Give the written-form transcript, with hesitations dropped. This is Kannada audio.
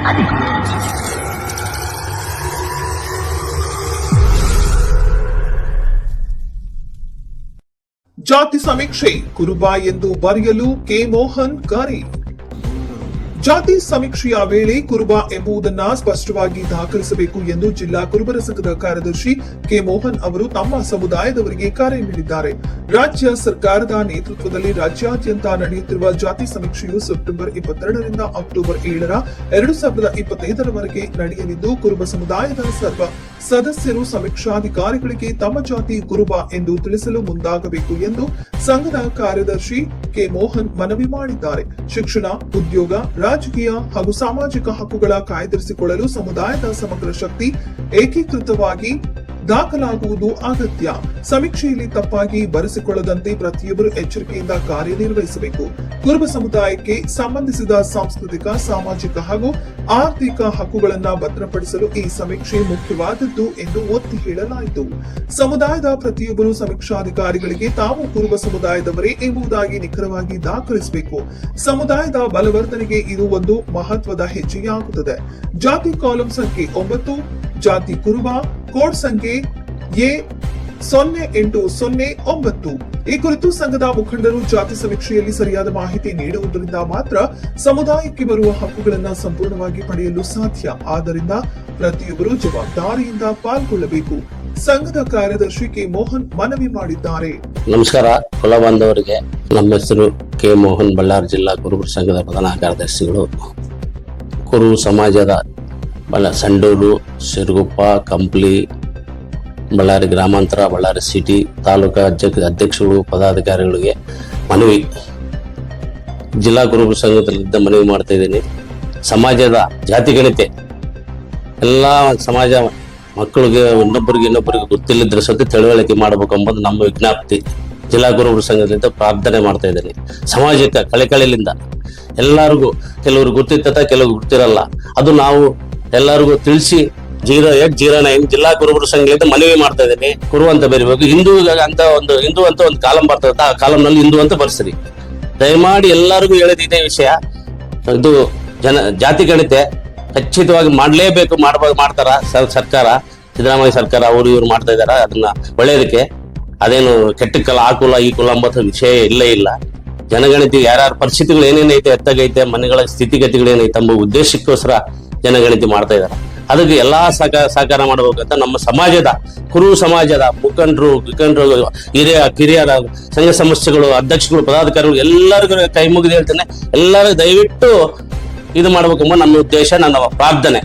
ಜಾತಿ ಸಮೀಕ್ಷೆ ಕುರುಬ ಎಂದು ಬರೆಯಲು ಕೆ ಮೋಹನ್ ಕರೆ. ಜಾತಿ ಸಮೀಕ್ಷೆಯ ವೇಳೆ ಕುರುಬ ಎಂಬುದನ್ನು ಸ್ಪಷ್ಟವಾಗಿ ದಾಖಲಿಸಬೇಕು ಎಂದು ಜಿಲ್ಲಾ ಕುರುಬರ ಸಂಘದ ಕಾರ್ಯದರ್ಶಿ ಕೆ ಮೋಹನ್ ಅವರು ತಮ್ಮ ಸಮುದಾಯದವರಿಗೆ ಕರೆ ನೀಡಿದ್ದಾರೆ. ರಾಜ್ಯ ಸರ್ಕಾರದ ನೇತೃತ್ವದಲ್ಲಿ ರಾಜ್ಯಾದ್ಯಂತ ನಡೆಯುತ್ತಿರುವ ಜಾತಿ ಸಮೀಕ್ಷೆಯು ಸೆಪ್ಟೆಂಬರ್ 22ರಿಂದ ಅಕ್ಟೋಬರ್ 7ರ 2025ರವರೆಗೆ ನಡೆಯಲಿದ್ದು, ಕುರುಬ ಸಮುದಾಯದ ಸರ್ವ ಸದಸ್ಯರು ಸಮೀಕ್ಷಾಧಿಕಾರಿಗಳಿಗೆ ತಮ್ಮ ಜಾತಿ ಕುರುಬ ಎಂದು ತಿಳಿಸಲು ಮುಂದಾಗಬೇಕು ಎಂದು ಸಂಘದ ಕಾರ್ಯದರ್ಶಿ ಕೆ ಮೋಹನ್ ಮನವಿ ಮಾಡಿದ್ದಾರೆ. ಶಿಕ್ಷಣ, ಉದ್ಯೋಗ, ರಾಜಕೀಯ ಹಾಗೂ ಸಾಮಾಜಿಕ ಹಕ್ಕುಗಳ ಕಾಯ್ದಿರಿಸಿಕೊಳ್ಳಲು ಸಮುದಾಯದ ಸಮಗ್ರ ಶಕ್ತಿ ಏಕೀಕೃತವಾಗಿ ದಾಖಲಾಗುವುದು ಅಗತ್ಯ. ಸಮೀಕ್ಷೆಯಲ್ಲಿ ತಪ್ಪಾಗಿ ಬರೆಸಿಕೊಳ್ಳದಂತೆ ಪ್ರತಿಯೊಬ್ಬರು ಎಚ್ಚರಿಕೆಯಿಂದ ಕಾರ್ಯನಿರ್ವಹಿಸಬೇಕು. ಕುರುಬ ಸಮುದಾಯಕ್ಕೆ ಸಂಬಂಧಿಸಿದ ಸಾಂಸ್ಕೃತಿಕ, ಸಾಮಾಜಿಕ ಹಾಗೂ ಆರ್ಥಿಕ ಹಕ್ಕುಗಳನ್ನು ಭದ್ರಪಡಿಸಲು ಈ ಸಮೀಕ್ಷೆ ಮುಖ್ಯವಾದದ್ದು ಎಂದು ಒತ್ತಿ ಹೇಳಲಾಯಿತು. ಸಮುದಾಯದ ಪ್ರತಿಯೊಬ್ಬರು ಸಮೀಕ್ಷಾಧಿಕಾರಿಗಳಿಗೆ ತಾವು ಕುರುಬ ಸಮುದಾಯದವರೇ ಎಂಬುದಾಗಿ ನಿಖರವಾಗಿ ದಾಖಲಿಸಬೇಕು. ಸಮುದಾಯದ ಬಲವರ್ಧನೆಗೆ ಇದು ಒಂದು ಮಹತ್ವದ ಹೆಜ್ಜೆಯಾಗುತ್ತದೆ. ಜಾತಿ ಕಾಲಂ ಸಂಖ್ಯೆ 9, ಜಾತಿ ಕುರುಬ, ಕೋಡ್ ಸಂಖ್ಯೆ A0809. ಈ ಕುರಿತು ಸಂಘದ ಮುಖಂಡರು ಜಾತಿ ಸಮೀಕ್ಷೆಯಲ್ಲಿ ಸರಿಯಾದ ಮಾಹಿತಿ ನೀಡುವುದರಿಂದ ಮಾತ್ರ ಸಮುದಾಯಕ್ಕೆ ಬರುವ ಹಕ್ಕುಗಳನ್ನು ಸಂಪೂರ್ಣವಾಗಿ ಪಡೆಯಲು ಸಾಧ್ಯ. ಆದ್ದರಿಂದ ಪ್ರತಿಯೊಬ್ಬರು ಜವಾಬ್ದಾರಿಯಿಂದ ಪಾಲ್ಗೊಳ್ಳಬೇಕು. ಸಂಘದ ಕಾರ್ಯದರ್ಶಿ ಕೆ ಮೋಹನ್ ಮನವಿ ಮಾಡಿದ್ದಾರೆ. ನಮಸ್ಕಾರ ಕುಲ ಬಾಂಧವರಿಗೆ. ನಮ್ಮ ಹೆಸರು ಕೆ ಮೋಹನ್, ಬಳ್ಳಾರಿ ಜಿಲ್ಲಾ ಕುರುಬರ ಸಂಘದ ಪ್ರಧಾನ ಕಾರ್ಯದರ್ಶಿಗಳು. ಕುರುಬ ಸಮಾಜದ ಸಂಡೂರು, ಸಿರುಗುಪ್ಪ, ಕಂಪ್ಲಿ, ಬಳ್ಳಾರಿ ಗ್ರಾಮಾಂತರ, ಬಳ್ಳಾರಿ ಸಿಟಿ ತಾಲೂಕಾ ಅಧ್ಯಕ್ಷಗಳು, ಪದಾಧಿಕಾರಿಗಳಿಗೆ ಮನವಿ, ಜಿಲ್ಲಾ ಕುರುಬರ ಸಂಘದಲ್ಲಿದ್ದ ಮನವಿ ಮಾಡ್ತಾ ಇದ್ದೀನಿ. ಸಮಾಜದ ಜಾತಿ ಗಣತಿ ಎಲ್ಲ ಸಮಾಜ ಮಕ್ಕಳಿಗೆ ಇನ್ನೊಬ್ಬರಿಗೆ ಗೊತ್ತಿಲ್ಲದ್ರೆ ಸತಿ ತಿಳುವಳಿಕೆ ಮಾಡಬೇಕು ಎಂಬುದು ನಮ್ಮ ವಿಜ್ಞಾಪ್ತಿ. ಜಿಲ್ಲಾ ಕುರುಬರ ಸಂಘದಿಂದ ಪ್ರಾರ್ಥನೆ ಮಾಡ್ತಾ ಇದ್ದೀನಿ. ಸಮಾಜಕ್ಕೆ ಕಳೆಕಳಿಲಿಂದ ಎಲ್ಲರಿಗೂ, ಕೆಲವರು ಗೊತ್ತಿರ್ತದ, ಕೆಲವರು ಗೊತ್ತಿರಲ್ಲ, ಅದು ನಾವು ಎಲ್ಲರಿಗೂ ತಿಳಿಸಿ 0809 ಜಿಲ್ಲಾ ಕುರುಬರ ಸಂಘದಿಂದ ಮನವಿ ಮಾಡ್ತಾ ಇದ್ದೀನಿ. ಕುರು ಅಂತ ಬರೀಬೇಕು. ಹಿಂದೂ ಅಂತ ಒಂದು ಕಾಲಂ ಬರ್ತದೆ, ಆ ಕಾಲಂನಲ್ಲಿ ಹಿಂದೂ ಅಂತ ಬರ್ಸ್ರಿ. ದಯಮಾಡಿ ಎಲ್ಲರಿಗೂ ಹೇಳಿದ ಇದೇ ವಿಷಯ. ಇದು ಜಾತಿ ಗಣಿತೆ ಖಚಿತವಾಗಿ ಮಾಡಲೇಬೇಕು. ಮಾಡ್ತಾರ ಸರ್ಕಾರ, ಸಿದ್ದರಾಮಯ್ಯ ಸರ್ಕಾರ ಅವರು ಇವ್ರು ಮಾಡ್ತಾ ಇದಾರ. ಅದನ್ನ ಒಳ್ಳೇದಕ್ಕೆ, ಅದೇನು ಕೆಟ್ಟಕ್ಕಲ್ಲ, ಆ ಕುಲ ಈ ಕುಲ ಎಂಬ ವಿಷಯ ಇಲ್ಲ. ಜನಗಣತಿ ಯಾರ್ಯಾರ ಪರಿಸ್ಥಿತಿಗಳು ಏನೇನೈತೆ, ಎತ್ತಾಗೈತೆ, ಮನೆಗಳ ಸ್ಥಿತಿಗತಿಗಳು ಏನೈತೆ ಎಂಬ ಉದ್ದೇಶಕ್ಕೋಸ್ಕರ ಜನಗಣತಿ ಮಾಡ್ತಾ ಇದಾರೆ. ಅದಕ್ಕೆ ಎಲ್ಲಾ ಸಹಕಾರ ಮಾಡಬೇಕಂತ ನಮ್ಮ ಸಮಾಜದ, ಕುರುಬ ಸಮಾಜದ ಮುಖಂಡರು, ಕಿರಿಯರ ಸಂಘ ಸಮಸ್ಯೆಗಳು, ಅಧ್ಯಕ್ಷಗಳು, ಪದಾಧಿಕಾರಿಗಳು ಎಲ್ಲರಿಗೂ ಕೈ ಮುಗಿದು ಹೇಳ್ತೇನೆ, ಎಲ್ಲರೂ ದಯವಿಟ್ಟು ಇದು ಮಾಡ್ಬೇಕೆಂಬ ನಮ್ಮ ಉದ್ದೇಶ, ನನ್ನ ಪ್ರಾರ್ಥನೆ.